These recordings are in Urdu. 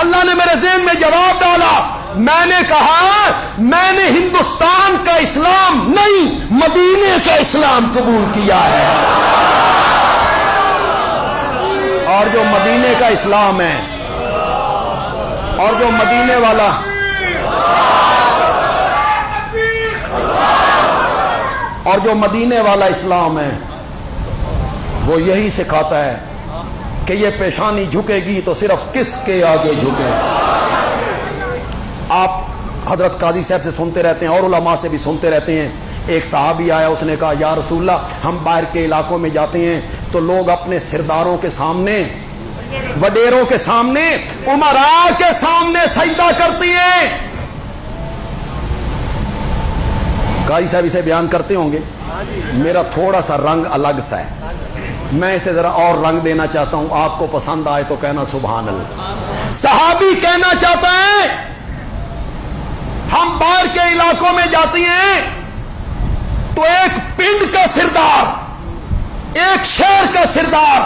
اللہ نے میرے ذہن میں جواب ڈالا، میں نے کہا میں نے ہندوستان کا اسلام نہیں مدینے کا اسلام قبول کیا ہے، اور جو مدینے کا اسلام ہے اور جو مدینے والا اسلام ہے وہ یہی سکھاتا ہے کہ یہ پیشانی جھکے گی تو صرف کس کے آگے جھکے۔ آپ حضرت قاضی صاحب سے سنتے رہتے ہیں اور علماء سے بھی سنتے رہتے ہیں، ایک صحابی آیا، اس نے کہا یا رسول اللہ ہم باہر کے علاقوں میں جاتے ہیں تو لوگ اپنے سرداروں کے سامنے، وڈیروں کے سامنے، امراء کے سامنے سجدہ کرتی ہیں۔ قاضی صاحب اسے بیان کرتے ہوں گے، میرا تھوڑا سا رنگ الگ سا ہے، میں اسے ذرا اور رنگ دینا چاہتا ہوں، آپ کو پسند آئے تو کہنا سبحان اللہ۔ صحابی کہنا چاہتا ہے ہم باہر کے علاقوں میں جاتی ہیں تو ایک پنڈ کا سردار، ایک شہر کا سردار،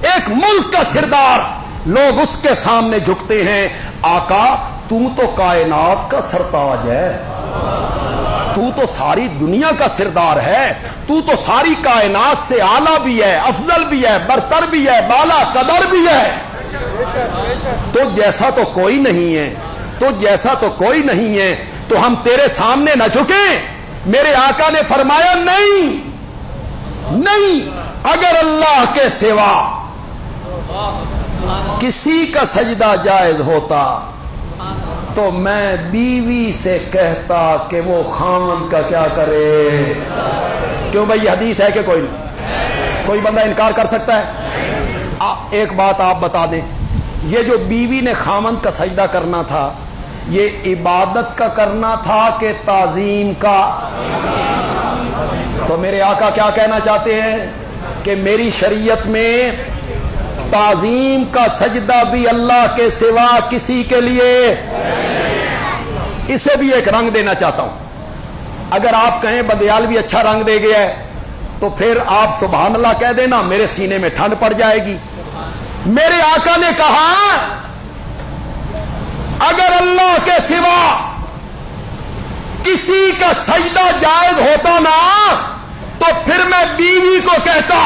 ایک ملک کا سردار، لوگ اس کے سامنے جھکتے ہیں، آقا تو کائنات کا سرتاج ہے، تو ساری دنیا کا سردار ہے، تو ساری کائنات سے اعلیٰ بھی ہے، افضل بھی ہے، برتر بھی ہے، بالا قدر بھی ہے، تو جیسا تو کوئی نہیں ہے، تو جیسا تو کوئی نہیں ہے، تو ہم تیرے سامنے نہ جھکیں؟ میرے آقا نے فرمایا نہیں، اگر اللہ کے سوا کسی کا سجدہ جائز ہوتا تو میں بیوی سے کہتا کہ وہ خامن کا کیا کرے۔ کیوں بھائی یہ حدیث ہے کہ کوئی بندہ انکار کر سکتا ہے؟ ایک بات آپ بتا دیں، یہ جو بیوی نے خامن کا سجدہ کرنا تھا یہ عبادت کا کرنا تھا کہ تعظیم کا؟ تو میرے آقا کیا کہنا چاہتے ہیں کہ میری شریعت میں تعظیم کا سجدہ بھی اللہ کے سوا کسی کے لیے۔ اسے بھی ایک رنگ دینا چاہتا ہوں، اگر آپ کہیں بدیالوی اچھا رنگ دے گیا ہے تو پھر آپ سبحان اللہ کہہ دینا، میرے سینے میں ٹھنڈ پڑ جائے گی۔ میرے آقا نے کہا اگر اللہ کے سوا کسی کا سجدہ جائز ہوتا نا تو پھر میں بیوی کو کہتا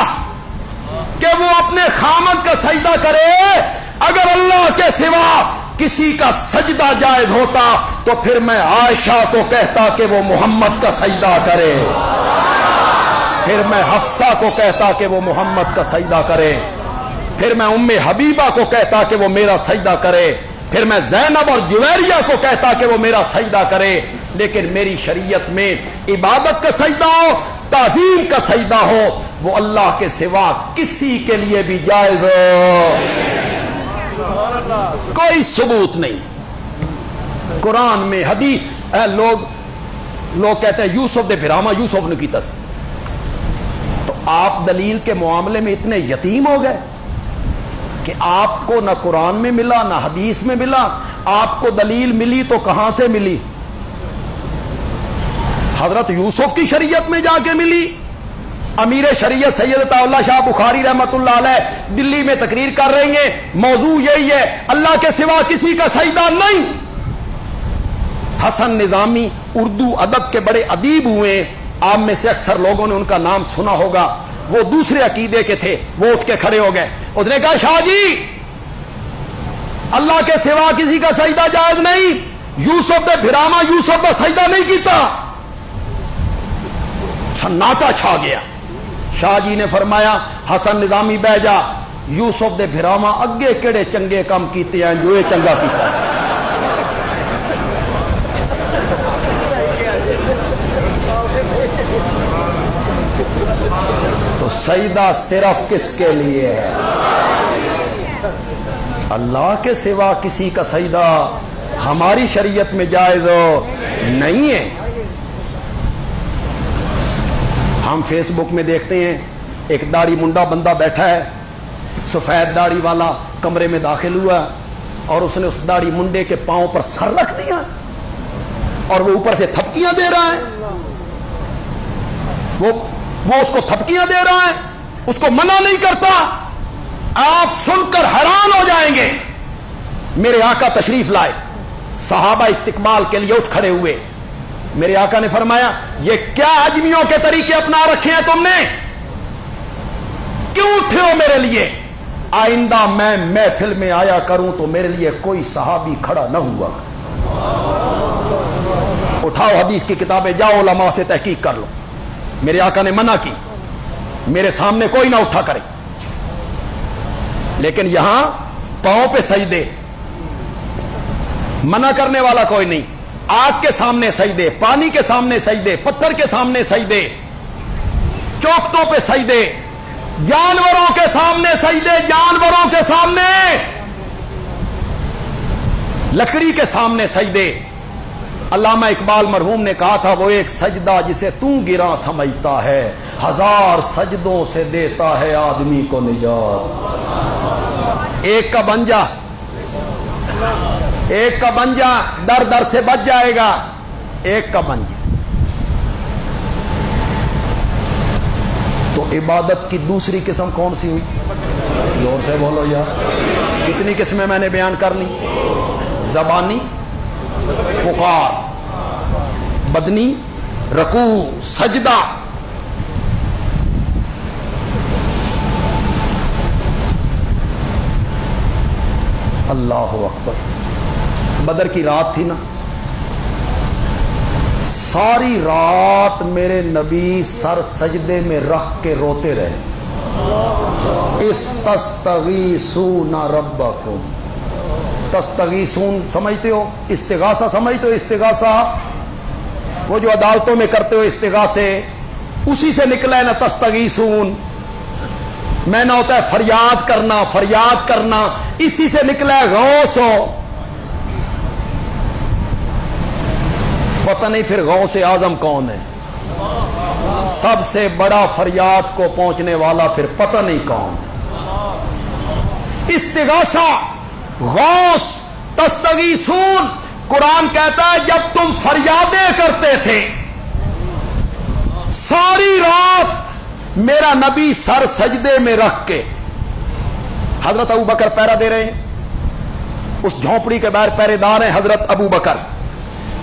کہ وہ اپنے خامد کا سجدہ کرے، اگر اللہ کے سوا کسی کا سجدہ جائز ہوتا تو پھر میں عائشہ کو کہتا کہ وہ محمد کا سجدہ کرے، پھر میں حفصہ کو کہتا کہ وہ محمد کا سجدہ کرے، پھر میں ام حبیبہ کو کہتا کہ وہ میرا سجدہ کرے، پھر میں زینب اور جویریہ کو کہتا کہ وہ میرا سجدہ کرے۔ لیکن میری شریعت میں عبادت کا سجدہ ہو، تعظیم کا سجدہ ہو، وہ اللہ کے سوا کسی کے لیے بھی جائز ہو، کوئی ثبوت نہیں قرآن میں، حدیث۔ لوگ کہتے ہیں یوسف دے بھراما یوسف نے کیتا، تو آپ دلیل کے معاملے میں اتنے یتیم ہو گئے کہ آپ کو نہ قرآن میں ملا نہ حدیث میں ملا، آپ کو دلیل ملی تو کہاں سے ملی؟ حضرت یوسف کی شریعت میں جا کے ملی۔ امیر شریعت سید عطا اللہ شاہ بخاری رحمت اللہ علیہ دلی میں تقریر کر رہے ہیں، موضوع یہی ہے اللہ کے سوا کسی کا سجدہ نہیں۔ حسن نظامی اردو ادب کے بڑے ادیب ہوئے، آپ میں سے اکثر لوگوں نے ان کا نام سنا ہوگا، وہ دوسرے عقیدے کے تھے، وہ اٹھ کے کھڑے ہو گئے، اس نے کہا شاہ جی اللہ کے سوا کسی کا سجدہ جائز نہیں، یوسف دے بھراما یوسف کا سجدہ نہیں کیتا۔ سناٹا چھا گیا۔ شاہ جی نے فرمایا حسن نظامی بہ جا، یوسف دے بھراما اگے کیڑے چنگے کام کیتے ہیں جو یہ چنگا کیتا ہے۔ تو سجدہ صرف کس کے لیے ہے؟ اللہ کے سوا کسی کا سجدہ ہماری شریعت میں جائز نہیں ہے۔ ہم فیس بک میں دیکھتے ہیں ایک داڑھی منڈا بندہ بیٹھا ہے، سفید داڑھی والا کمرے میں داخل ہوا اور اس نے اس داڑھی منڈے کے پاؤں پر سر رکھ دیا اور وہ اوپر سے تھپکیاں دے رہا ہے، وہ اس کو تھپکیاں دے رہا ہے، اس کو منع نہیں کرتا۔ آپ سن کر حیران ہو جائیں گے، میرے آقا تشریف لائے, صحابہ استقبال کے لیے اٹھ کھڑے ہوئے. میرے آقا نے فرمایا یہ کیا عجمیوں کے طریقے اپنا رکھے ہیں تم نے, کیوں اٹھے ہو میرے لیے؟ آئندہ میں محفل میں آیا کروں تو میرے لیے کوئی صحابی کھڑا نہ ہوا. اٹھاؤ حدیث کی کتابیں, جاؤ علماء سے تحقیق کر لو. میرے آقا نے منع کی, میرے سامنے کوئی نہ اٹھا کرے. لیکن یہاں پاؤں پہ سجدے, منع کرنے والا کوئی نہیں. آگ کے سامنے سجدے, پانی کے سامنے سجدے, پتھر کے سامنے سجدے, چوکھٹوں پہ سجدے, جانوروں کے سامنے سجدے, جانوروں کے سامنے, لکڑی کے سامنے سجدے. علامہ اقبال مرحوم نے کہا تھا وہ ایک سجدہ جسے تو گراں سمجھتا ہے, ہزار سجدوں سے دیتا ہے آدمی کو نجات. ایک کا بن جا, ایک کا بن جا, در در سے بچ جائے گا. ایک کا بن جا. تو عبادت کی دوسری قسم کون سی ہوئی؟ زور سے بولو یار. کتنی قسمیں میں نے بیان کر لی؟ زبانی پکار, بدنی رکوع سجدہ, اللہ اکبر. بدر کی رات تھی نا, ساری رات میرے نبی سر سجدے میں رکھ کے روتے رہے. استغیثون ربکم, تستغیثون سمجھتے ہو؟ استغاثہ سمجھتے ہو؟ استغاثہ وہ جو عدالتوں میں کرتے ہو استغاثے, اسی سے نکلا ہے نا تستغیثون. میں نہ ہوتا ہے فریاد کرنا, فریاد کرنا, اسی سے نکلا ہے غوث ہو. پتہ نہیں پھر غوث اعظم کون ہے؟ سب سے بڑا فریاد کو پہنچنے والا پھر پتہ نہیں کون. استغاثہ, غوث, تستغیثون. قرآن کہتا ہے جب تم فریادیں کرتے تھے ساری رات میرا نبی سر سجدے میں رکھ کے, حضرت ابو بکر پہرا دے رہے ہیں, اس جھونپڑی کے باہر پہرے دار ہیں حضرت ابو بکر.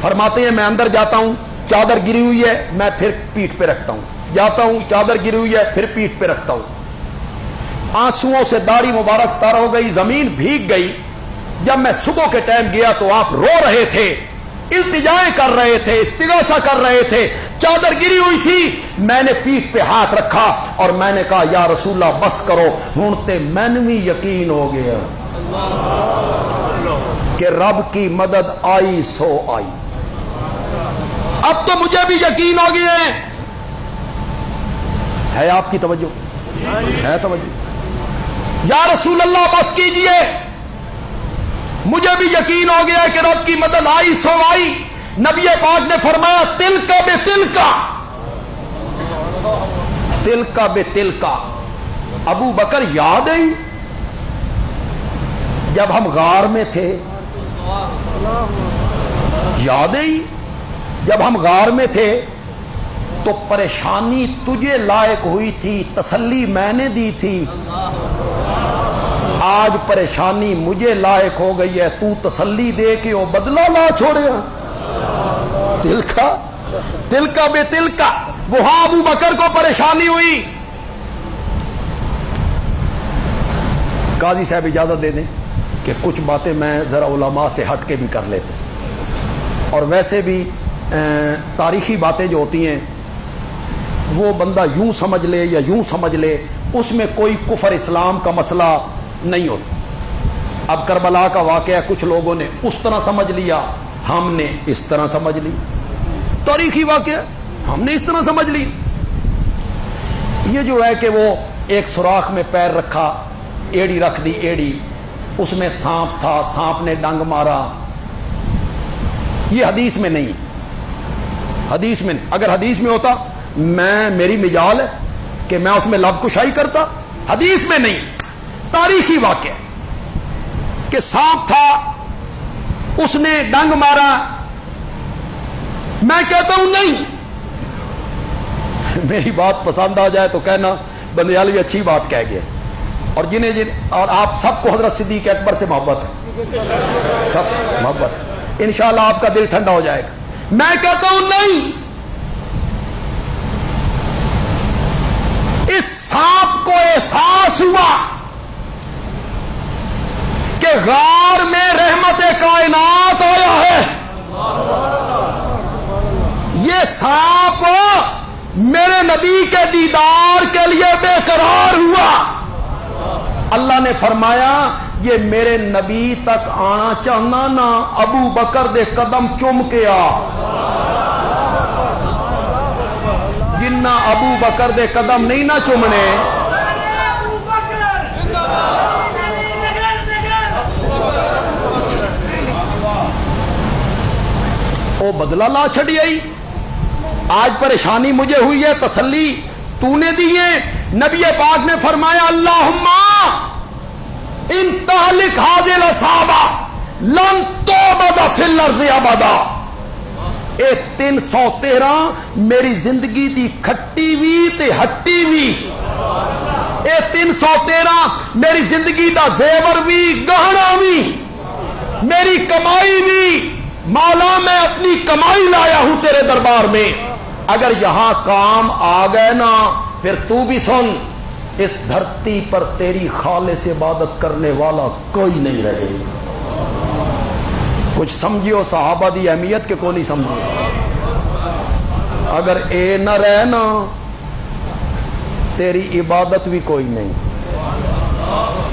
فرماتے ہیں میں اندر جاتا ہوں, چادر گری ہوئی ہے, میں پھر پیٹھ پہ رکھتا ہوں, جاتا ہوں, چادر گری ہوئی ہے, پھر پیٹھ پہ رکھتا ہوں. آنسوؤں سے داڑھی مبارک تر ہو گئی, زمین بھیگ گئی. جب میں صبح کے ٹائم گیا تو آپ رو رہے تھے, التجائیں کر رہے تھے, استغاثہ کر رہے تھے, چادر گری ہوئی تھی. میں نے پیٹھ پہ ہاتھ رکھا اور میں نے کہا یا رسول اللہ بس کرو. ہوں تے مینوں بھی یقین ہو گیا کہ رب کی مدد آئی سو آئی. اب تو مجھے بھی یقین ہو گیا ہے. آپ کی توجہ ہے؟ توجہ. یا رسول اللہ بس کیجئے, مجھے بھی یقین ہو گیا کہ رب کی مدد آئی سو آئی. نبی پاک نے فرمایا تل کا بے تل کا, تل کا بے تل کا. ابو بکر یاد ہے جب ہم غار میں تھے, یاد ہے جب ہم غار میں تھے تو پریشانی تجھے لائق ہوئی تھی, تسلی میں نے دی تھی. آج پریشانی مجھے لائق ہو گئی ہے, تو تسلی دے کے وہ بدلہ نہ چھوڑے. دل کا بے دل کا. وہاں ابو بکر کو پریشانی ہوئی. قاضی صاحب اجازت دے دیں کہ کچھ باتیں میں ذرا علماء سے ہٹ کے بھی کر لیتے, اور ویسے بھی تاریخی باتیں جو ہوتی ہیں وہ بندہ یوں سمجھ لے یا یوں سمجھ لے, اس میں کوئی کفر اسلام کا مسئلہ نہیں ہوتا. اب کربلا کا واقعہ کچھ لوگوں نے اس طرح سمجھ لیا, ہم نے اس طرح سمجھ لی. تاریخی واقعہ ہم نے اس طرح سمجھ لی. یہ جو ہے کہ وہ ایک سوراخ میں پیر رکھا, ایڑی رکھ دی, ایڑی اس میں سانپ تھا, سانپ نے ڈنگ مارا, یہ حدیث میں نہیں. حدیث میں اگر حدیث میں ہوتا میری مجال ہے کہ میں اس میں لب کشائی کرتا. حدیث میں نہیں, تاریخی واقعہ کہ سانپ تھا, اس نے ڈنگ مارا. میں کہتا ہوں نہیں, میری بات پسند آ جائے تو کہنا بندیالوی اچھی بات کہہ گیا. اور اور آپ سب کو حضرت صدیق اکبر سے محبت ہے, سب محبت, انشاءاللہ آپ کا دل ٹھنڈا ہو جائے گا. میں کہتا ہوں نہیں, اس سانپ کو احساس ہوا کہ غار میں رحمت کائنات آیا ہے. یہ سانپ میرے نبی کے دیدار کے لیے بے قرار ہوا. اللہ نے فرمایا یہ میرے نبی تک آنا چاہنا نا, ابو بکر دے قدم چوم کے آ. جنہ ابو بکر دے قدم نہیں نہ چومنے, وہ بدلہ لا چھڑی آئی. آج پریشانی مجھے ہوئی ہے, تسلی تو نے دی ہے. نبی پاک نے فرمایا اللہم ان تہلک ھذہ العصابہ لن تعبد فی الارض ابدا. اے 313 میری زندگی دی کھٹی وی تے ہٹی وی, اے 313 میری زندگی دا زیور وی گہنا وی, میری کمائی وی. مولا میں اپنی کمائی لایا ہوں تیرے دربار میں, اگر یہاں کام آ گئے نا پھر تو بھی سن, اس دھرتی پر تیری خالص عبادت کرنے والا کوئی نہیں رہے گا. کچھ سمجھیو صحابہ دی اہمیت کے کو نہیں سمجھو. اگر اے نہ رہنا تیری عبادت بھی کوئی نہیں,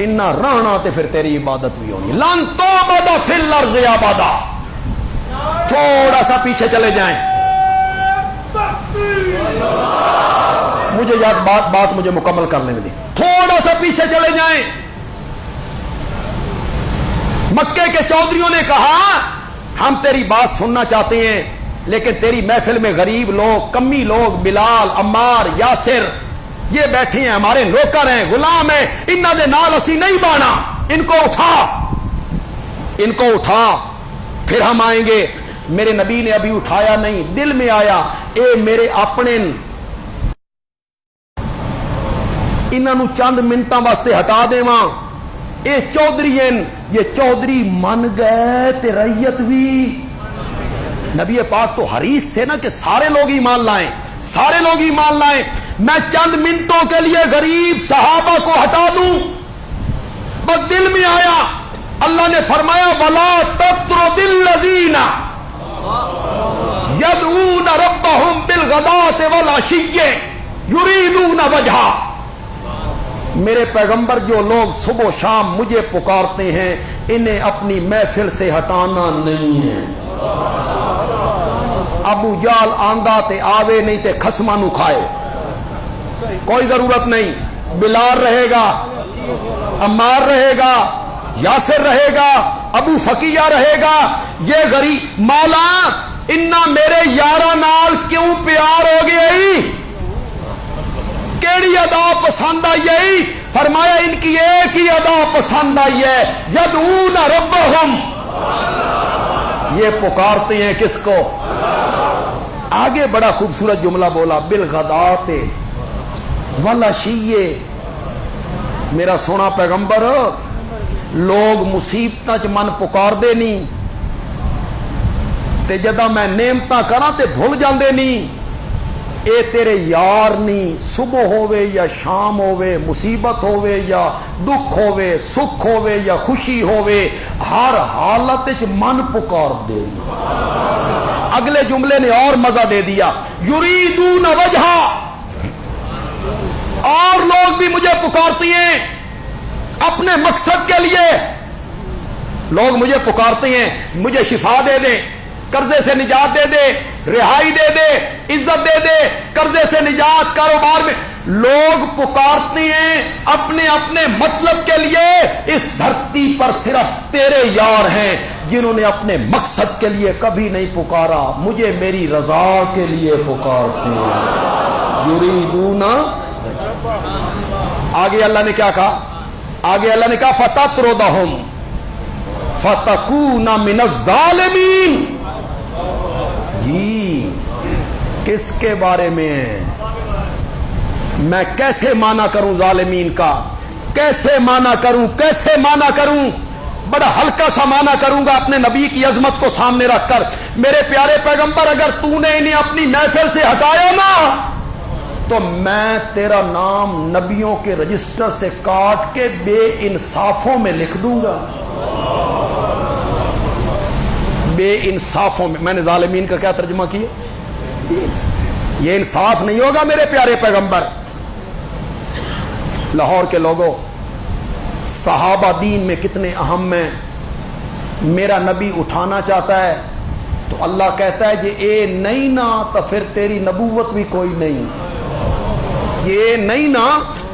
انہ رہنا تے پھر تیری عبادت بھی ہونی. لن تعبد فی الارض ابدا. تھوڑا سا پیچھے چلے جائیں, مجھے یاد بات مجھے مکمل کر لینے دی. تھوڑا سا پیچھے چلے جائیں. مکے کے چودھریوں نے کہا ہم تیری بات سننا چاہتے ہیں, لیکن تیری محفل میں غریب لوگ, کمی لوگ, بلال, عمار, یاسر یہ بیٹھے ہیں, ہمارے نوکر ہیں, غلام ہیں, انہاں دے نال اسی نہیں بانا, ان کو اٹھا پھر ہم آئیں گے. میرے نبی نے ابھی اٹھایا نہیں, دل میں آیا اے میرے اپنے, انہوں چند منٹاں واسطے ہٹا دیواں. اے چودھری ہیں, یہ چودھری من گئے تے ریت بھی. نبی پاک تو حریص تھے نا کہ سارے لوگ ایمان لائیں, سارے لوگ ایمان لائیں. میں چند منٹوں کے لیے غریب صحابہ کو ہٹا دوں, بس دل میں آیا. اللہ نے فرمایا وَلَا تَطْرُدِ الَّذِينَ يَدْعُونَ رَبَّهُمْ بِالْغَدَاةِ وَالْعَشِيِّ يُرِيدُونَ وَجْهَهُ. میرے پیغمبر جو لوگ صبح و شام مجھے پکارتے ہیں انہیں اپنی محفل سے ہٹانا نہیں ہے. ابو جال آندہ تے آوے نہیں تے خسمہ نو کھائے, کوئی ضرورت نہیں. بلال رہے گا, عمار رہے گا, یاسر رہے گا, ابو فقیہ رہے گا. یہ غریب مولا انہا میرے یارہ نال کیوں پیار ہو گئی, کیڑی ادا پسند آئی ہے؟ فرمایا ان کی ایک ہی ادا پسند آئی ہے, یدعون ربہم, یہ پکارتے ہیں کس کو؟ آگے بڑا خوبصورت جملہ بولا بالغداۃ والعشی. میرا سونا پیغمبر لوگ مصیبتاں چ من پکار دے نہیں تے جدہ میں نعمتاں کراں تے بھول جاندے نہیں. اے تیرے یار نہیں, صبح ہووے یا شام ہووے, مصیبت ہووے یا دکھ ہووے, سکھ ہووے یا خوشی ہووے, ہر حالت وچ من پکار دے. اگلے جملے نے اور مزہ دے دیا, یریدون وجہا. اور لوگ بھی مجھے پکارتی ہیں اپنے مقصد کے لیے. لوگ مجھے پکارتے ہیں مجھے شفا دے دے, قرضے سے نجات دے دے, رہائی دے دے, عزت دے دے, قرضے سے نجات, کاروبار میں. لوگ پکارتے ہیں اپنے اپنے مطلب کے لیے. اس دھرتی پر صرف تیرے یار ہیں جنہوں نے اپنے مقصد کے لیے کبھی نہیں پکارا, مجھے میری رضا کے لیے پکارتے ہیں. یریدون. آگے اللہ نے کیا کہا؟ آگے اللہ نے کہا فَتَطْرُدَهُمْ فَتَكُونَ مِنَ الظَّالِمِينَ. جی کس کے بارے میں ہے؟ میں کیسے مانا کروں ظالمین کا, کیسے مانا کروں, کیسے مانا کروں؟ بڑا ہلکا سا معنی کروں گا اپنے نبی کی عظمت کو سامنے رکھ کر. میرے پیارے پیغمبر اگر تو نے انہیں اپنی محفل سے ہٹایا نا تو میں تیرا نام نبیوں کے رجسٹر سے کاٹ کے بے انصافوں میں لکھ دوں گا. بے انصافوں میں نے ظالمین کا کیا ترجمہ کیا؟ یہ انصاف نہیں ہوگا میرے پیارے پیغمبر. لاہور کے لوگوں، صحابہ دین میں کتنے اہم ہیں. میرا نبی اٹھانا چاہتا ہے تو اللہ کہتا ہے یہ اے نہیں نا تو پھر تیری نبوت بھی کوئی نہیں. یہ نہیں نا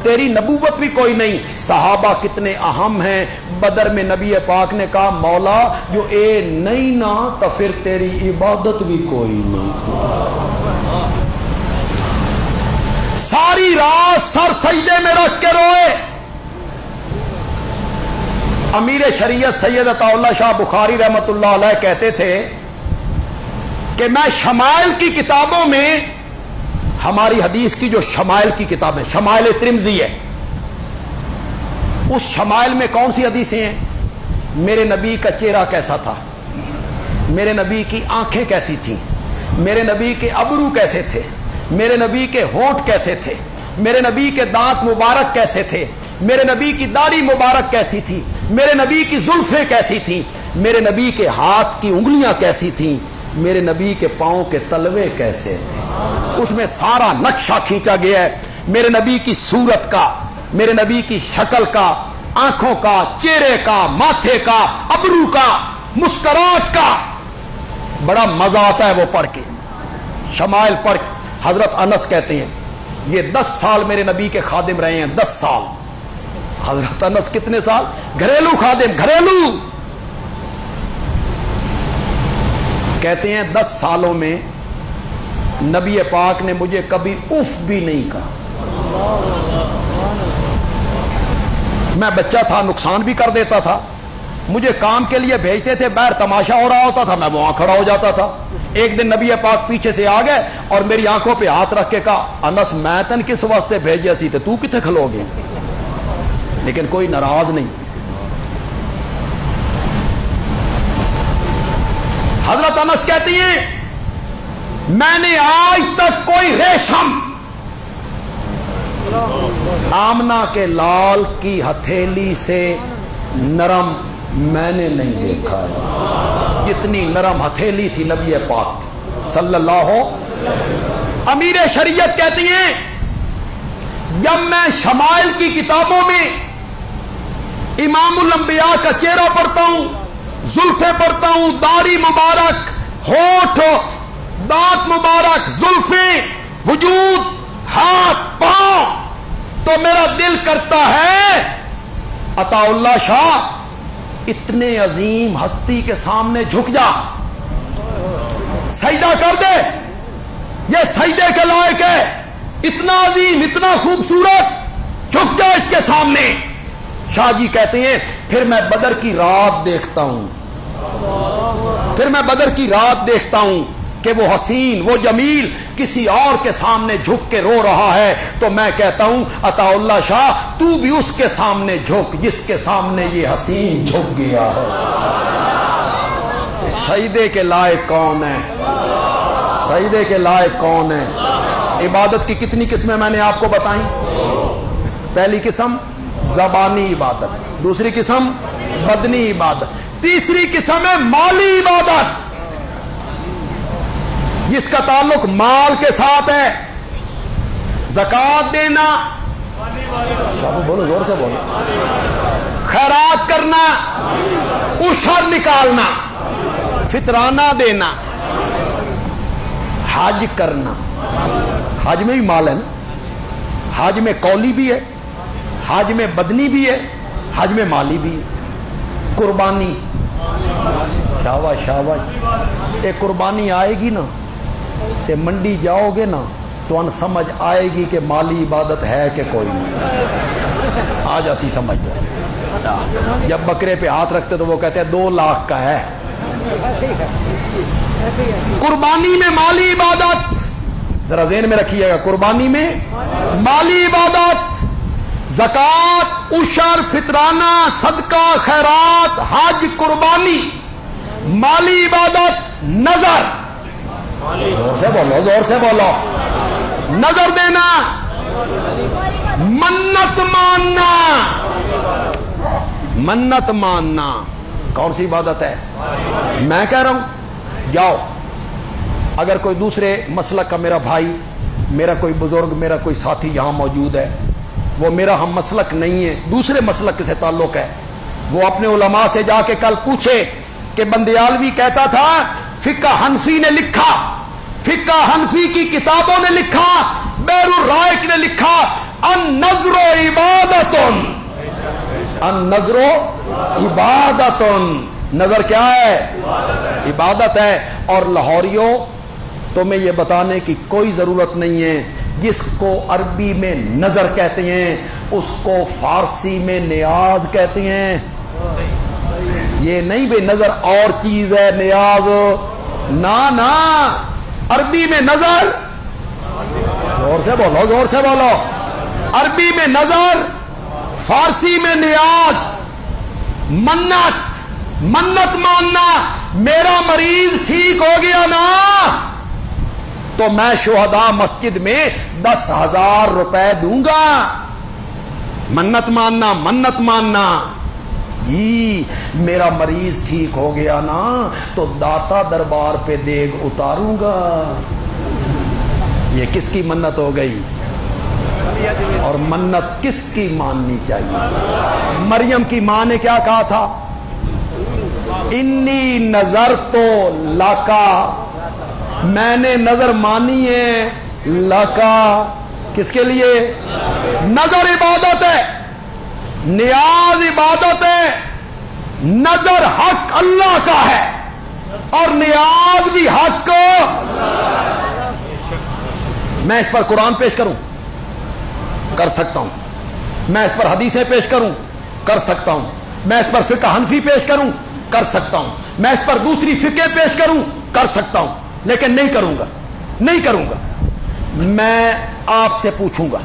تیری نبوت بھی کوئی نہیں. صحابہ کتنے اہم ہیں. بدر میں نبی پاک نے کہا مولا جو اے نہیں نا تو پھر تیری عبادت بھی کوئی نہیں. ساری رات سر سجدے میں رکھ کے روئے. امیر شریعت سید عطا اللہ شاہ بخاری رحمت اللہ علیہ کہتے تھے کہ میں شمائل کی کتابوں میں، ہماری حدیث کی جو شمائل کی کتابیں، شمائل ترمذی ہے، اس شمائل میں کون سی حدیثیں ہیں؟ میرے نبی کا چہرہ کیسا تھا، میرے نبی کی آنکھیں کیسی تھیں، میرے نبی کے ابرو کیسے تھے، میرے نبی کے ہونٹ کیسے تھے، میرے نبی کے دانت مبارک کیسے تھے، میرے نبی کی داڑھی مبارک کیسی تھی، میرے نبی کی زلفیں کیسی تھیں، میرے نبی کے ہاتھ کی انگلیاں کیسی تھیں، میرے نبی کے پاؤں کے تلوے کیسے تھے. اس میں سارا نقشہ کھینچا گیا ہے میرے نبی کی صورت کا، میرے نبی کی شکل کا، آنکھوں کا، چہرے کا، ماتھے کا، ابرو کا، مسکراہٹ کا. بڑا مزہ آتا ہے وہ پڑھ کے، شمائل پڑھ کے. حضرت انس کہتے ہیں یہ 10 سال میرے نبی کے خادم رہے ہیں. 10 سال. حضرت انس کتنے سال؟ گھریلو خادم، گھریلو. کہتے ہیں 10 سالوں میں نبی پاک نے مجھے کبھی اف بھی نہیں کہا. میں بچہ تھا، نقصان بھی کر دیتا تھا. مجھے کام کے لیے بھیجتے تھے، باہر تماشا ہو رہا ہوتا تھا، میں وہاں کھڑا ہو جاتا تھا. ایک دن نبی پاک پیچھے سے آ گئے اور میری آنکھوں پہ ہاتھ رکھ کے کہا انس میں تن کس واسطے بھیجیا سی تے تو کتنے کھلو گے. لیکن کوئی ناراض نہیں. حضرت انس کہتی ہیں میں نے آج تک کوئی ریشم آمنہ کے لال کی ہتھیلی سے نرم میں نے نہیں دیکھا. جتنی نرم ہتھیلی تھی نبی پاک صلی اللہ. امیر شریعت کہتی ہیں جب میں شمائل کی کتابوں میں امام الانبیاء کا چہرہ پڑھتا ہوں، زلفیں پڑھتا ہوں، داڑھی مبارک، ہونٹ، دانت مبارک، زلفیں، وجود، ہاتھ، پاؤں، تو میرا دل کرتا ہے عطا اللہ شاہ اتنے عظیم ہستی کے سامنے جھک جا، سجدہ کر دے. یہ سجدے کے لائق ہے. اتنا عظیم، اتنا خوبصورت، جھک جا اس کے سامنے. شاہ جی کہتے ہیں پھر میں بدر کی رات دیکھتا ہوں، پھر میں بدر کی رات دیکھتا ہوں کہ وہ حسین، وہ جمیل کسی اور کے سامنے جھک کے رو رہا ہے تو میں کہتا ہوں عطا اللہ شاہ تو بھی اس کے سامنے جھک جس کے سامنے یہ حسین جھک گیا ہے. سجدے کے لائق کون ہے؟ سجدے کے لائق کون ہے؟ عبادت کی کتنی قسمیں میں نے آپ کو بتائیں. پہلی قسم زبانی عبادت، دوسری قسم بدنی عبادت، تیسری قسم ہے مالی عبادت جس کا تعلق مال کے ساتھ ہے. زکات دینا، بولو زور سے بولو، خیرات کرنا، عشر نکالنا، فطرانہ دینا، حج کرنا. حج میں بھی مال ہے نا. حج میں قولی بھی ہے، حج میں بدنی بھی ہے، حج میں مالی بھی ہے. قربانی، شاباش شاباش. ایک قربانی آئے گی نا تے منڈی جاؤ گے نا تو ان سمجھ آئے گی کہ مالی عبادت ہے کہ کوئی نہیں. آج اسی سمجھ دو. جب بکرے پہ ہاتھ رکھتے تو وہ کہتے ہیں 2 لاکھ کا ہے. قربانی میں مالی عبادت ذرا ذہن میں رکھیے گا. قربانی میں مالی عبادت. زکات، عشر، فطرانہ، صدقہ، خیرات، حج، قربانی، مالی عبادت، نظر، زور سے بولو، زور سے بولو، نظر دینا، منت ماننا، منت ماننا کون سی عبادت ہے؟ میں کہہ رہا ہوں جاؤ، اگر کوئی دوسرے مسلک کا میرا بھائی، میرا کوئی بزرگ، میرا کوئی ساتھی یہاں موجود ہے، وہ میرا ہم مسلک نہیں ہے، دوسرے مسلک سے تعلق ہے، وہ اپنے علماء سے جا کے کل پوچھے کہ بندیالوی کہتا تھا، فقہ حنفی نے لکھا، فقہ حنفی کی کتابوں نے لکھا، بیر الرائق نے لکھا، النظر عبادت، النظر عبادت، نظر کیا ہے؟ عبادت ہے۔ اور لاہوریوں، تمہیں یہ بتانے کی کوئی ضرورت نہیں ہے، جس کو عربی میں نظر کہتے ہیں اس کو فارسی میں نیاز کہتے ہیں۔ یہ نہیں بے نظر اور چیز ہے، نیاز نا، عربی میں نظر، زور سے بولو، زور سے بولو، عربی میں نظر، فارسی میں نیاز، منت، منت ماننا، میرا مریض ٹھیک ہو گیا نا تو میں شہداء مسجد میں 10,000 روپے دوں گا، منت ماننا، منت ماننا، جی میرا مریض ٹھیک ہو گیا نا تو داتا دربار پہ دیگ اتاروں گا۔ یہ کس کی منت ہو گئی؟ اور منت کس کی ماننی چاہیے؟ مریم کی ماں نے کیا کہا تھا؟ انی نظر تو لاکا، میں نے نظر مانی ہے، لاکا کس کے لیے؟ نظر عبادت ہے، نیاز عبادت ہے، نظر حق اللہ کا ہے اور نیاز بھی حق۔ میں اس پر قرآن پیش کروں؟ کر سکتا ہوں۔ میں اس پر حدیثیں پیش کروں؟ کر سکتا ہوں۔ میں اس پر فقہ حنفی پیش کروں؟ کر سکتا ہوں۔ میں اس پر دوسری فقہ پیش کروں؟ کر سکتا ہوں، لیکن نہیں کروں گا، نہیں کروں گا۔ میں آپ سے پوچھوں گا،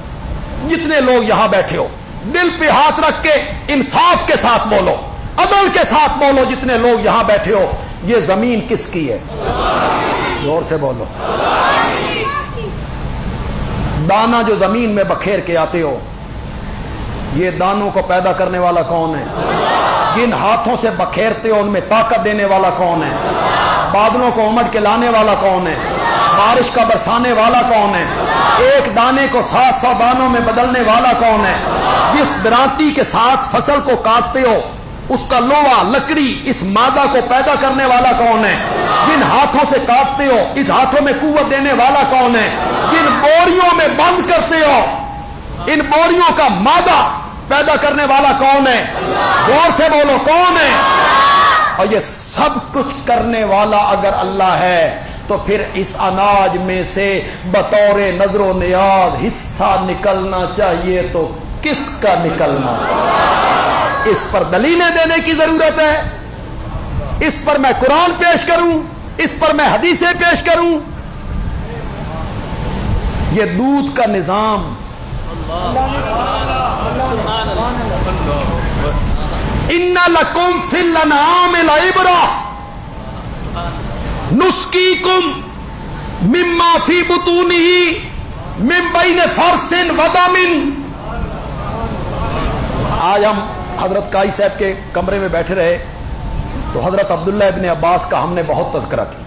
جتنے لوگ یہاں بیٹھے ہو، دل پہ ہاتھ رکھ کے انصاف کے ساتھ بولو، عدل کے ساتھ بولو، جتنے لوگ یہاں بیٹھے ہو، یہ زمین کس کی ہے؟ زور سے بولو۔ دانا جو زمین میں بکھیر کے آتے ہو، یہ دانوں کو پیدا کرنے والا کون ہے؟ جن ہاتھوں سے بکھیرتے ہو ان میں طاقت دینے والا کون ہے؟ بادلوں کو امڑ کے لانے والا کون ہے؟ بارش کا برسانے والا کون ہے؟ ایک دانے کو 700 دانوں میں بدلنے والا کون ہے؟ جس درانتی کے ساتھ فصل کو کاٹتے ہو، اس کا لوہا، لکڑی، اس مادہ کو پیدا کرنے والا کون ہے؟ جن ہاتھوں سے کاٹتے ہو، اس ہاتھوں میں قوت دینے والا کون ہے؟ جن بوریوں میں بند کرتے ہو، ان بوریوں کا مادہ پیدا کرنے والا کون ہے؟ زور سے بولو، کون ہے؟ اور یہ سب کچھ کرنے والا اگر اللہ ہے تو پھر اس اناج میں سے بطور نظر و نیاز حصہ نکلنا چاہیے، تو کس کا نکلنا چاہیے؟ اس پر دلیلیں دینے کی ضرورت ہے۔ اس پر میں قرآن پیش کروں، اس پر میں حدیثیں پیش کروں؟ یہ دودھ کا نظام، ان لکم فی الانعام لعبرہ نسقیکم مما فی بطونہ من بین فرث ودم۔ آج ہم حضرت قائی صاحب کے کمرے میں بیٹھے رہے تو حضرت عبداللہ ابن عباس کا ہم نے بہت تذکرہ کیا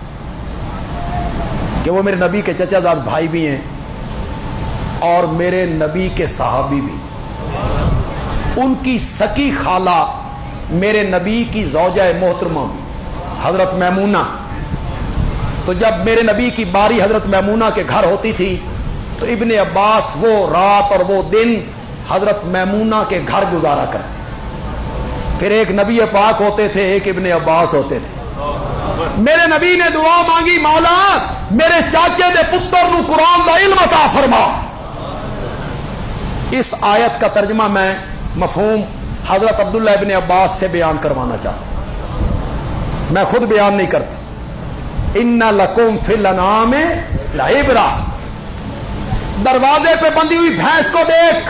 کہ وہ میرے نبی کے چچا زاد بھائی بھی ہیں اور میرے نبی کے صحابی بھی۔ ان کی سکی خالہ میرے نبی کی زوجہ محترمہ حضرت میمونہ، تو جب میرے نبی کی باری حضرت میمونہ کے گھر ہوتی تھی تو ابن عباس وہ رات اور وہ دن حضرت میمونہ کے گھر گزارا کرتے۔ پھر ایک نبی پاک ہوتے تھے، ایک ابن عباس ہوتے تھے۔ میرے نبی نے دعا مانگی، مولا میرے چاچے دے پتر نو قرآن دا علم عطا فرما۔ اس آیت کا ترجمہ میں مفہوم حضرت عبداللہ ابن عباس سے بیان کروانا چاہتا ہوں، میں خود بیان نہیں کرتا۔ ان لکم فی الانعام لعبرہ، دروازے پہ بندھی ہوئی بھینس کو دیکھ،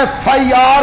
FIR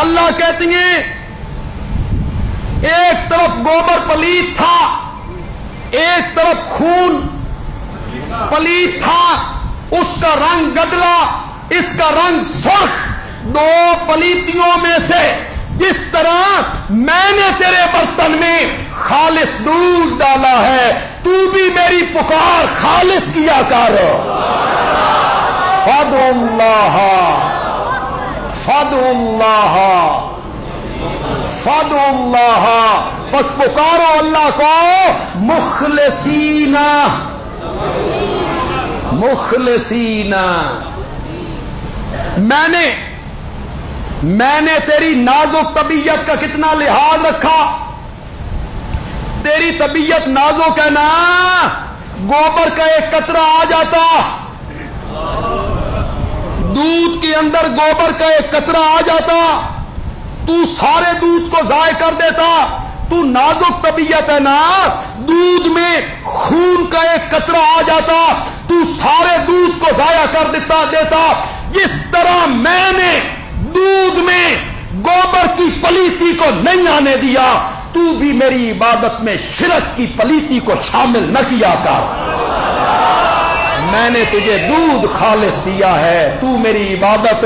اللہ کہتی ہیں ایک طرف گوبر پلید تھا، ایک طرف خون پلید تھا، اس کا رنگ گدلا، اس کا رنگ سرخ، دو پلیتیوں میں سے جس طرح میں نے تیرے برتن میں خالص دودھ ڈالا ہے، تو بھی میری پکار خالص کیا کر۔ فادعوا اللہ فادعوا اللہ فادعوا اللہ، بس پکارو اللہ کو مخلصین مخلصین۔ میں نے تیری نازک طبیعت کا کتنا لحاظ رکھا، تیری طبیعت نازک ہے نا، گوبر کا ایک قطرہ آ جاتا، دودھ کے اندر گوبر کا ایک قطرہ آ جاتا، تو سارے دودھ کو ضائع کر دیتا۔ تو نازک طبیعت ہے نا، دودھ میں خون کا ایک قطرہ آ جاتا، تو سارے دودھ کو ضائع کر دیتا۔ جس طرح میں نے دودھ میں گوبر کی پلیتی کو نہیں آنے دیا، تو بھی میری عبادت میں شرک کی پلیتی کو شامل نہ کیا کر۔ میں نے تجھے دودھ خالص دیا ہے، تو میری عبادت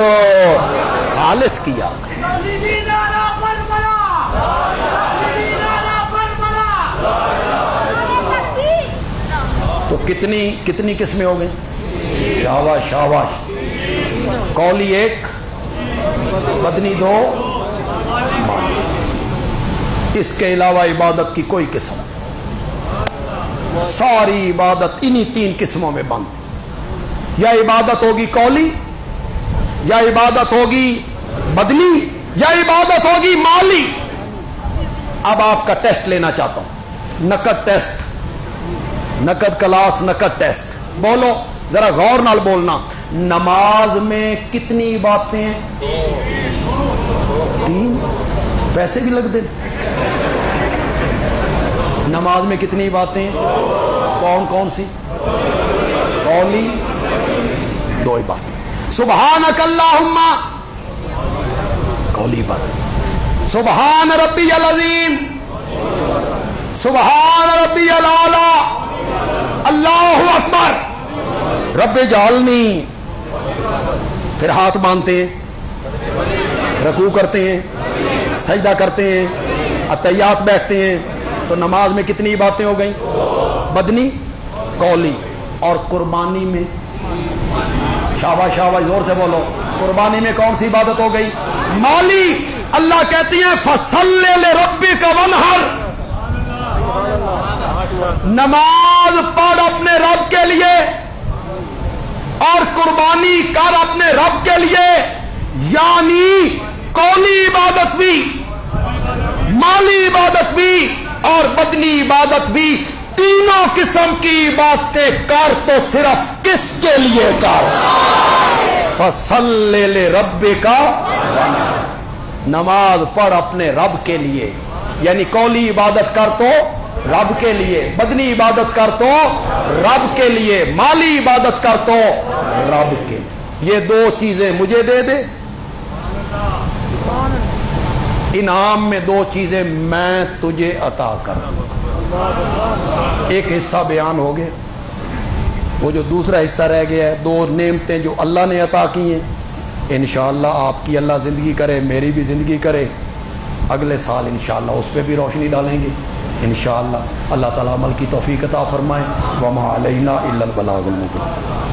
خالص کیا۔ تو کتنی قسمیں ہو گئی؟ شاباش شاباش۔ قولی ایک، بدنی دو، اس کے علاوہ عبادت کی کوئی قسم، ساری عبادت انہی تین قسموں میں بند۔ یا عبادت ہوگی قولی، یا عبادت ہوگی بدنی، یا عبادت ہوگی مالی۔ اب آپ کا ٹیسٹ لینا چاہتا ہوں، نقد ٹیسٹ، نقد کلاس، نقد ٹیسٹ۔ بولو ذرا غور نال بولنا، نماز میں کتنی باتیں ہیں؟ 3۔ پیسے بھی لگ دیں۔ نماز میں کتنی باتیں ہیں؟ کون کون سی؟ قولی 2 ہی باتیں، سبحانک اللہم قولی بات، سبحان ربی العظیم، سبحان ربی الاعلی، اللہ اکبر، رب اجعلنی۔ پھر ہاتھ باندھتے ہیں، رکوع کرتے ہیں، سجدہ کرتے ہیں، اتحیات بیٹھتے ہیں۔ تو نماز میں کتنی باتیں ہو گئیں؟ بدنی، قولی، اور قربانی میں؟ شاباش شاباش، زور سے بولو، قربانی میں کون سی عبادت ہو گئی؟ مالی۔ اللہ کہتی ہیں فَصَلِّ لِرَبِّكَ وَانْحَرْ، نماز پڑھ اپنے رب کے لیے اور قربانی کر اپنے رب کے لیے، یعنی قولی عبادت بھی، مالی عبادت بھی اور بدنی عبادت بھی، تینوں قسم کی باتیں کر تو صرف کس کے لیے کر؟ فَصَلِّ لِرَبِّكَ، نماز پڑھ اپنے رب کے لیے، یعنی قولی عبادت کر تو رب کے لیے، بدنی عبادت کر تو رب کے لیے، مالی عبادت کر تو رب کے لیے۔ یہ 2 چیزیں مجھے دے دے، انعام میں 2 چیزیں میں تجھے عطا کر دوں۔ ایک حصہ بیان ہو گئے، وہ جو دوسرا حصہ رہ گیا ہے 2 نعمتیں جو اللہ نے عطا کی ہیں، انشاءاللہ آپ کی اللہ زندگی کرے، میری بھی زندگی کرے، اگلے سال انشاءاللہ اس پہ بھی روشنی ڈالیں گے انشاءاللہ۔ اللہ تعالیٰ عمل کی توفیق عطا فرمائے۔ وما علینا الا البلاغ المبین۔